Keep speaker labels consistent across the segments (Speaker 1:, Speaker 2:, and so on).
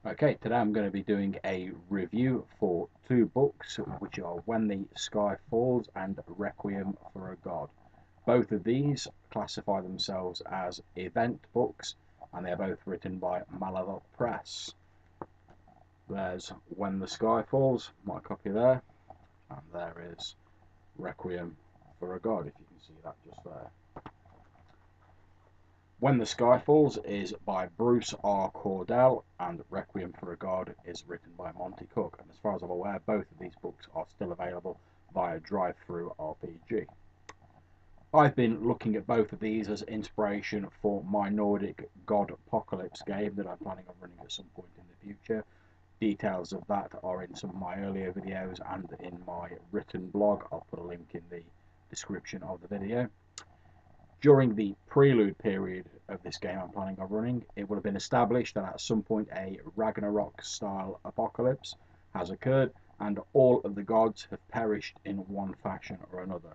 Speaker 1: Okay, today I'm going to be doing a review for two books, which are When the Sky Falls and Requiem for a God. Both of these classify themselves as event books, and they're both written by Malhavoc Press. There's When the Sky Falls, my copy there, and there is Requiem for a God, if you can see that just there. When the Sky Falls is by Bruce R. Cordell, and Requiem for a God is written by Monty Cook. And as far as I'm aware, both of these books are still available via Drive-Thru RPG. I've been looking at both of these as inspiration for my Nordic God Apocalypse game that I'm planning on running at some point in the future. Details of that are in some of my earlier videos and in my written blog. I'll put a link in the description of the video. During the prelude period of this game I'm planning on running, it will have been established that at some point a Ragnarok-style apocalypse has occurred, and all of the gods have perished in one fashion or another.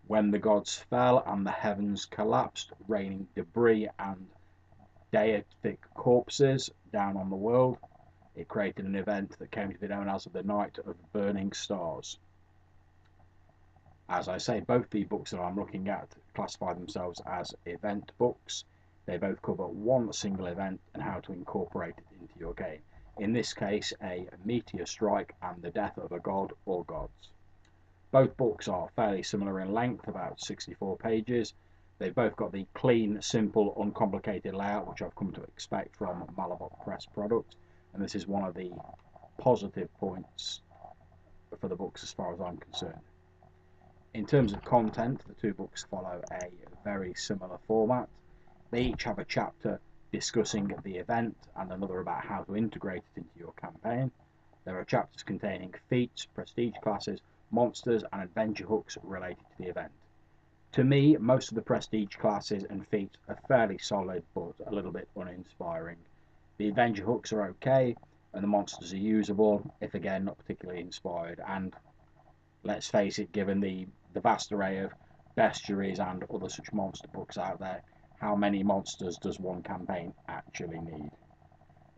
Speaker 1: When the gods fell and the heavens collapsed, raining debris and deific corpses down on the world, it created an event that came to be known as the Night of Burning Stars. As I say, both the books that I'm looking at classify themselves as event books. They both cover one single event and how to incorporate it into your game. In this case, a meteor strike and the death of a god or gods. Both books are fairly similar in length, about 64 pages. They've both got the clean, simple, uncomplicated layout, which I've come to expect from Malhavoc Press products. And this is one of the positive points for the books as far as I'm concerned. In terms of content, the two books follow a very similar format. They each have a chapter discussing the event and another about how to integrate it into your campaign. There are chapters containing feats, prestige classes, monsters, and adventure hooks related to the event. To me, most of the prestige classes and feats are fairly solid, but a little bit uninspiring. The adventure hooks are okay, and the monsters are usable, if again not particularly inspired, and let's face it, given the vast array of bestiaries and other such monster books out there, how many monsters does one campaign actually need?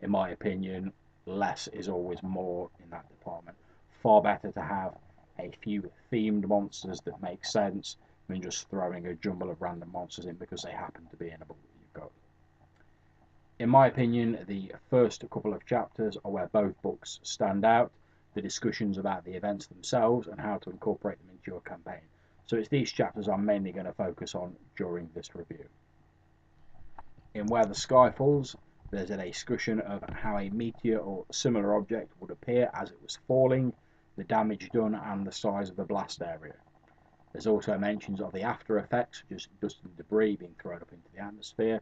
Speaker 1: In my opinion, less is always more in that department. Far better to have a few themed monsters that make sense than just throwing a jumble of random monsters in because they happen to be in a book that you've got. In my opinion, the first couple of chapters are where both books stand out. The discussions about the events themselves and how to incorporate them into your campaign. So it's these chapters I'm mainly going to focus on during this review. In Where the Sky Falls, there's a discussion of how a meteor or similar object would appear as it was falling, the damage done, and the size of the blast area. There's also mentions of the after effects, such as dust and debris being thrown up into the atmosphere.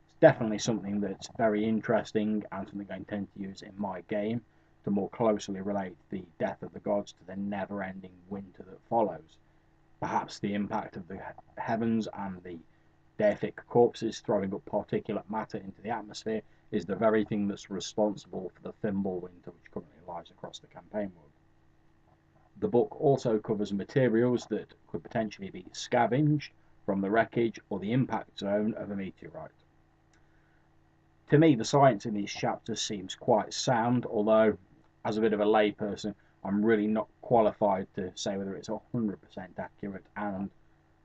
Speaker 1: It's definitely something that's very interesting and something I intend to use in my game to more closely relate the death of the gods to the never-ending winter that follows. Perhaps the impact of the heavens and the deific corpses throwing up particulate matter into the atmosphere is the very thing that's responsible for the thimble winter which currently lies across the campaign world. The book also covers materials that could potentially be scavenged from the wreckage or the impact zone of a meteorite. To me, the science in these chapters seems quite sound, although as a bit of a layperson, I'm really not qualified to say whether it's 100% accurate, and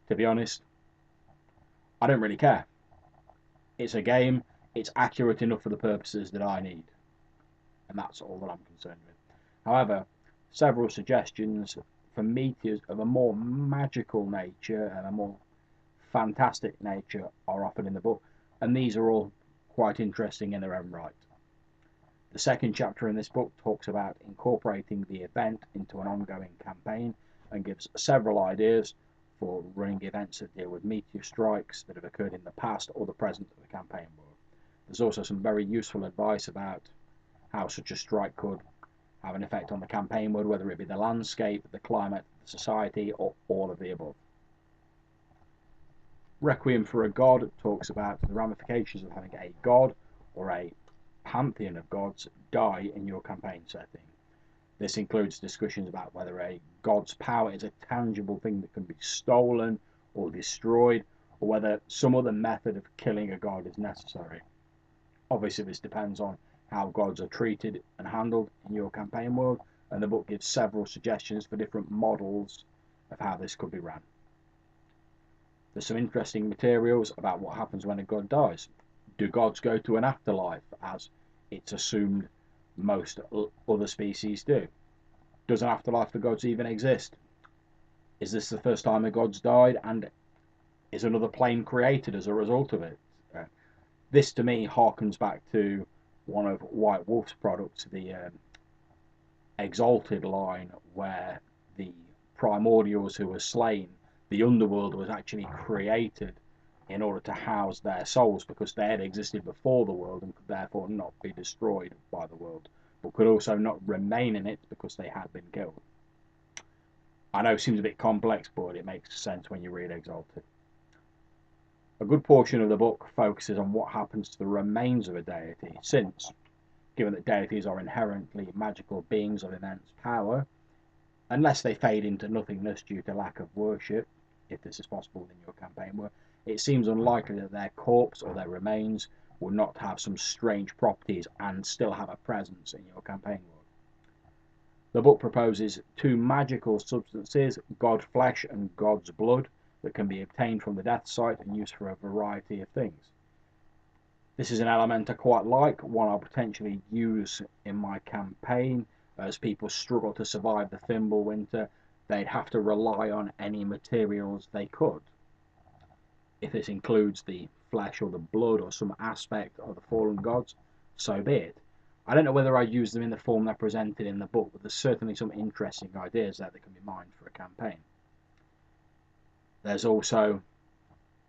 Speaker 1: to be honest, I don't really care. It's a game, it's accurate enough for the purposes that I need, and that's all that I'm concerned with. However, several suggestions for meteors of a more magical nature and a more fantastic nature are offered in the book, and these are all quite interesting in their own right. The second chapter in this book talks about incorporating the event into an ongoing campaign and gives several ideas for running events that deal with meteor strikes that have occurred in the past or the present of the campaign world. There's also some very useful advice about how such a strike could have an effect on the campaign world, whether it be the landscape, the climate, the society, or all of the above. Requiem for a God talks about the ramifications of having a god or a pantheon of gods die in your campaign setting. This includes discussions about whether a god's power is a tangible thing that can be stolen or destroyed, or whether some other method of killing a god is necessary. Obviously, this depends on how gods are treated and handled in your campaign world, and the book gives several suggestions for different models of how this could be ran. There's some interesting materials about what happens when a god dies. Do gods go to an afterlife, as it's assumed most other species do? Does an afterlife for gods even exist? Is this the first time a god's died, and is another plane created as a result of it? This to me harkens back to one of White Wolf's products, the Exalted line, where the primordials who were slain, the underworld was actually created in order to house their souls, because they had existed before the world and could therefore not be destroyed by the world, but could also not remain in it because they had been killed. I know it seems a bit complex, but it makes sense when you read Exalted. A good portion of the book focuses on what happens to the remains of a deity, since, given that deities are inherently magical beings of immense power, unless they fade into nothingness due to lack of worship, if this is possible in your campaign world, it seems unlikely that their corpse or their remains will not have some strange properties and still have a presence in your campaign world. The book proposes two magical substances, god flesh and god's blood, that can be obtained from the death site and used for a variety of things. This is an element I quite like, one I'll potentially use in my campaign. As people struggle to survive the Thimble winter, they'd have to rely on any materials they could. If this includes the flesh or the blood or some aspect of the fallen gods, so be it. I don't know whether I'd use them in the form they're presented in the book, but there's certainly some interesting ideas there that can be mined for a campaign. There's also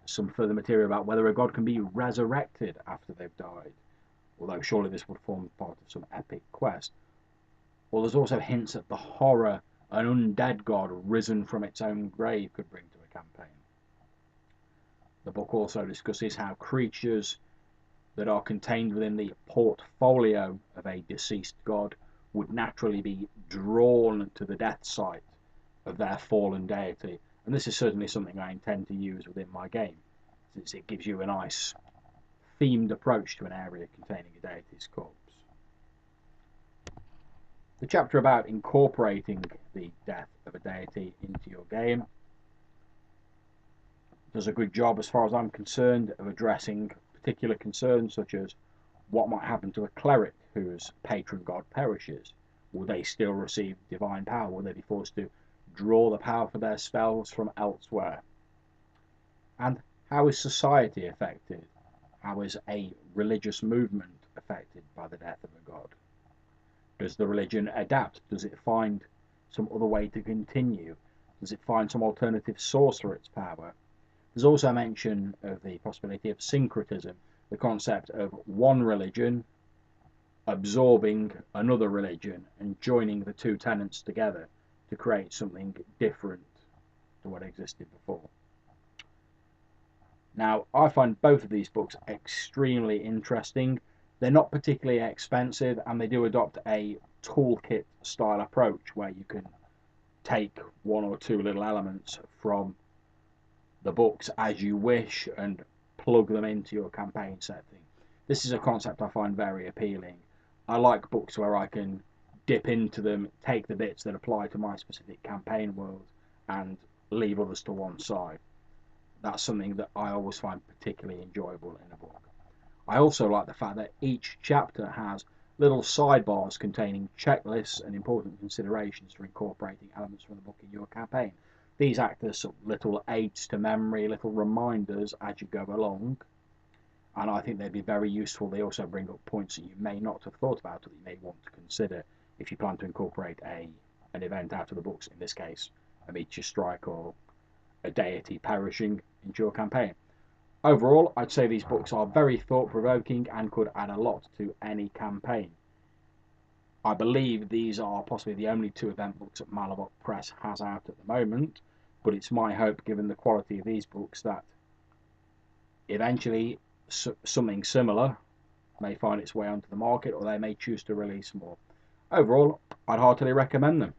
Speaker 1: some further material about whether a god can be resurrected after they've died, although surely this would form part of some epic quest. Or there's also hints at the horror an undead god risen from its own grave could bring to a campaign. The book also discusses how creatures that are contained within the portfolio of a deceased god would naturally be drawn to the death site of their fallen deity, and this is certainly something I intend to use within my game, since it gives you a nice themed approach to an area containing a deity's corpse. The chapter about incorporating the death of a deity into your game does a good job, as far as I'm concerned, of addressing particular concerns such as what might happen to a cleric whose patron god perishes. Will they still receive divine power? Will they be forced to draw the power for their spells from elsewhere? And how is society affected? How is a religious movement affected by the death of a god? Does the religion adapt? Does it find some other way to continue? Does it find some alternative source for its power? There's also mention of the possibility of syncretism, the concept of one religion absorbing another religion and joining the two tenets together to create something different to what existed before. Now, I find both of these books extremely interesting. They're not particularly expensive, and they do adopt a toolkit style approach where you can take one or two little elements from the books as you wish and plug them into your campaign setting. This is a concept I find very appealing. I like books where I can dip into them, take the bits that apply to my specific campaign world, and leave others to one side. That's something that I always find particularly enjoyable in a book. I also like the fact that each chapter has little sidebars containing checklists and important considerations for incorporating elements from the book in your campaign. These act as little aids to memory, little reminders as you go along, and I think they'd be very useful. They also bring up points that you may not have thought about or that you may want to consider if you plan to incorporate an event out of the books, in this case a meteor strike or a deity perishing, into your campaign. Overall, I'd say these books are very thought-provoking and could add a lot to any campaign. I believe these are possibly the only two event books that Malhavoc Press has out at the moment, but it's my hope, given the quality of these books, that eventually something similar may find its way onto the market, or they may choose to release more. Overall, I'd heartily recommend them.